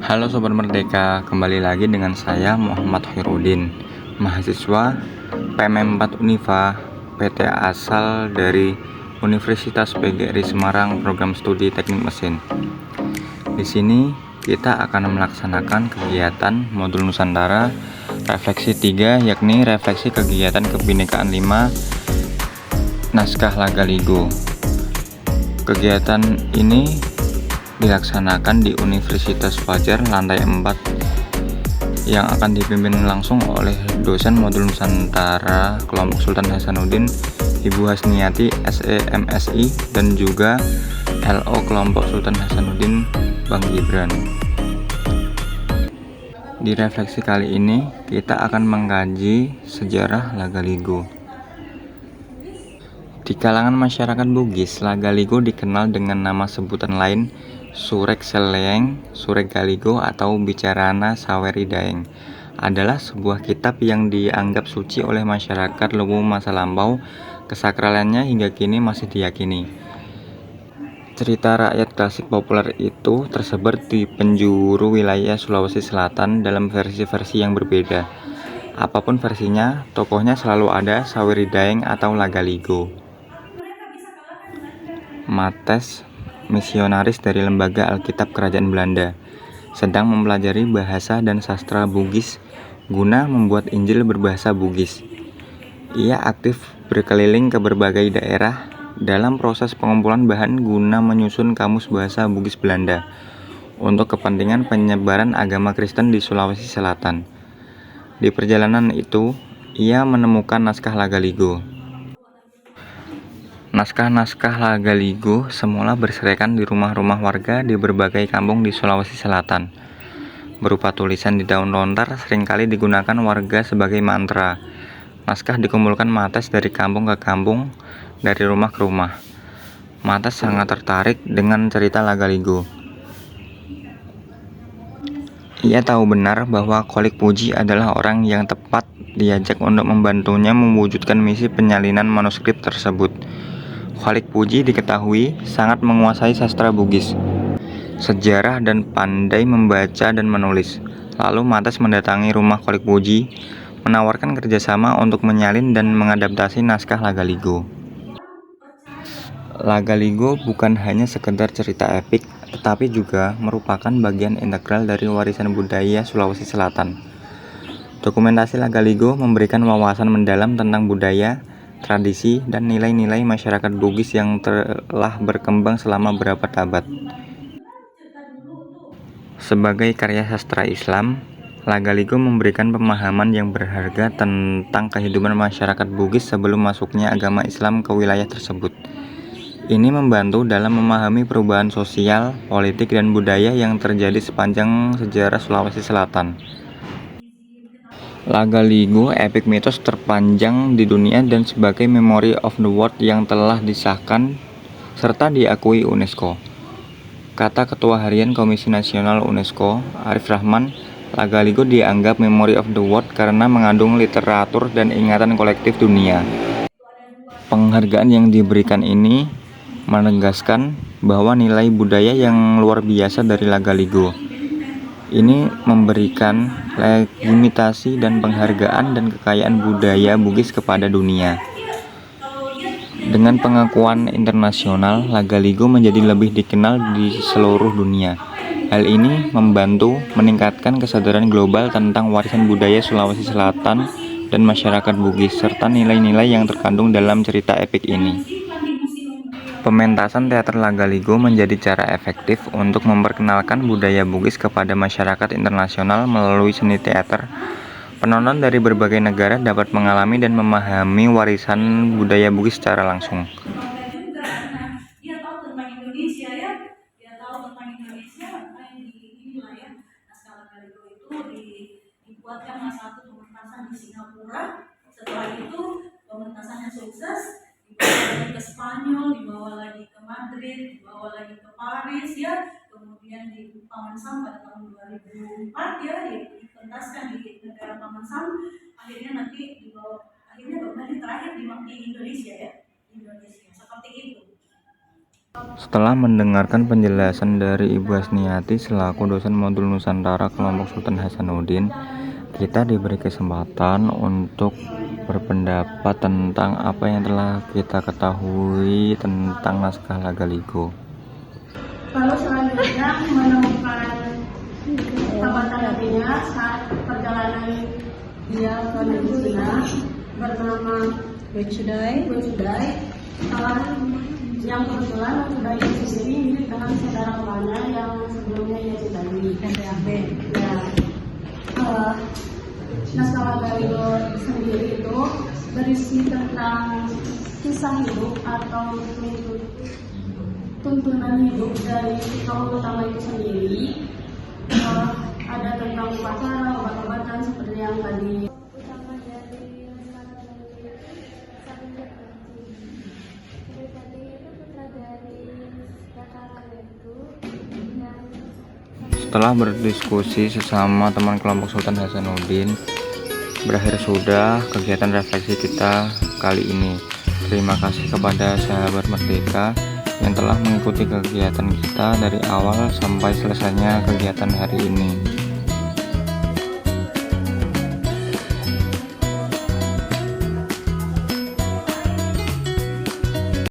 Halo Sobat Merdeka, kembali lagi dengan saya Muhammad Khairuddin, mahasiswa PM4 Unifa, PT asal dari Universitas PGRI Semarang, program studi Teknik Mesin. Di sini kita akan melaksanakan kegiatan modul Nusantara refleksi 3, yakni refleksi kegiatan kebinekaan 5 naskah Laga Ligo. Kegiatan ini dilaksanakan di Universitas Fajar lantai 4 yang akan dipimpin langsung oleh dosen modul Nusantara kelompok Sultan Hasanuddin Ibu Hasniati SE MSI dan juga LO kelompok Sultan Hasanuddin Bang Gibran. Di refleksi kali ini kita akan mengkaji sejarah Laga Ligo. Di kalangan masyarakat Bugis, Laga Ligo dikenal dengan nama sebutan lain Surek Seleeng, Surek Galigo, atau Bicarana Saweri Daeng. Adalah sebuah kitab yang dianggap suci oleh masyarakat Luwu masa lampau. Kesakralannya hingga kini masih diyakini. Cerita rakyat klasik populer itu tersebar di penjuru wilayah Sulawesi Selatan dalam versi-versi yang berbeda. Apapun versinya, tokohnya selalu ada Saweri Daeng atau Laga Ligo. Mates, misionaris dari Lembaga Alkitab Kerajaan Belanda, sedang mempelajari bahasa dan sastra Bugis guna membuat Injil berbahasa Bugis. Ia aktif berkeliling ke berbagai daerah dalam proses pengumpulan bahan guna menyusun kamus bahasa Bugis Belanda untuk kepentingan penyebaran agama Kristen di Sulawesi Selatan. Di perjalanan itu, ia menemukan naskah Laga Ligo. Naskah-naskah Laga Ligo semula berserakan di rumah-rumah warga di berbagai kampung di Sulawesi Selatan. Berupa tulisan di daun lontar seringkali digunakan warga sebagai mantra. Naskah dikumpulkan Mates dari kampung ke kampung, dari rumah ke rumah. Mates sangat tertarik dengan cerita Laga Ligo. Ia tahu benar bahwa Kholik Puji adalah orang yang tepat diajak untuk membantunya mewujudkan misi penyalinan manuskrip tersebut. Kholik Puji diketahui sangat menguasai sastra Bugis, sejarah, dan pandai membaca dan menulis. Lalu Mates mendatangi rumah Kholik Puji, menawarkan kerjasama untuk menyalin dan mengadaptasi naskah Laga Ligo. Laga Ligo bukan hanya sekedar cerita epik, tetapi juga merupakan bagian integral dari warisan budaya Sulawesi Selatan. Dokumentasi Laga Ligo memberikan wawasan mendalam tentang budaya, tradisi, dan nilai-nilai masyarakat Bugis yang telah berkembang selama berabad-abad. Sebagai karya sastra Islam, Laga Ligo memberikan pemahaman yang berharga tentang kehidupan masyarakat Bugis sebelum masuknya agama Islam ke wilayah tersebut. Ini membantu dalam memahami perubahan sosial, politik, dan budaya yang terjadi sepanjang sejarah Sulawesi Selatan. Laga Ligo epik mitos terpanjang di dunia dan sebagai Memory of the World yang telah disahkan serta diakui UNESCO. Kata Ketua Harian Komisi Nasional UNESCO, Arif Rahman, Laga Ligo dianggap Memory of the World karena mengandung literatur dan ingatan kolektif dunia. Penghargaan yang diberikan ini menegaskan bahwa nilai budaya yang luar biasa dari Laga Ligo ini memberikan legitimasi dan penghargaan dan kekayaan budaya Bugis kepada dunia. Dengan pengakuan internasional, Laga Ligo menjadi lebih dikenal di seluruh dunia. Hal ini membantu meningkatkan kesadaran global tentang warisan budaya Sulawesi Selatan dan masyarakat Bugis, serta nilai-nilai yang terkandung dalam cerita epik ini. Pementasan teater Laga Ligo menjadi cara efektif untuk memperkenalkan budaya Bugis kepada masyarakat internasional melalui seni teater. Penonton dari berbagai negara dapat mengalami dan memahami warisan budaya Bugis secara langsung. Dia tahu tentang Indonesia ya, naskah Laga Ligo itu dibuatkan satu pementasan di Singapura. Setelah itu pementasannya sukses, dibawa lagi ke Spanyol, dibawa lagi ke Madrid, dibawa lagi ke Paris ya, kemudian di Paman Sam pada tahun 2004 ya, dipentaskan di negara Paman Sam, akhirnya nanti dibawa, akhirnya kembali terakhir di Indonesia ya, Indonesia seperti itu. Setelah mendengarkan penjelasan dari Ibu Hasniati selaku dosen modul Nusantara kelompok Sultan Hasanuddin, kita diberi kesempatan untuk berpendapat tentang apa yang telah kita ketahui tentang naskah Lagaligo. Lalu selanjutnya menemukan sahabat nabinya saat perjalanan dia ke negeri Cina bernama Wechudai. Yang kebetulan Wechudai itu sendiri mirip dengan saudara kembarnya yang sebelumnya ia cintai. Ya, naskah Lagaligo sendiri itu berisi tentang kisah hidup atau tuntunan hidup dari tokoh utama itu sendiri. Ada tentang upacara, obat-obatan seperti yang tadi. Setelah berdiskusi sesama teman kelompok Sultan Hasanuddin, berakhir sudah kegiatan refleksi kita kali ini. Terima kasih kepada sahabat Merdeka yang telah mengikuti kegiatan kita dari awal sampai selesainya kegiatan hari ini.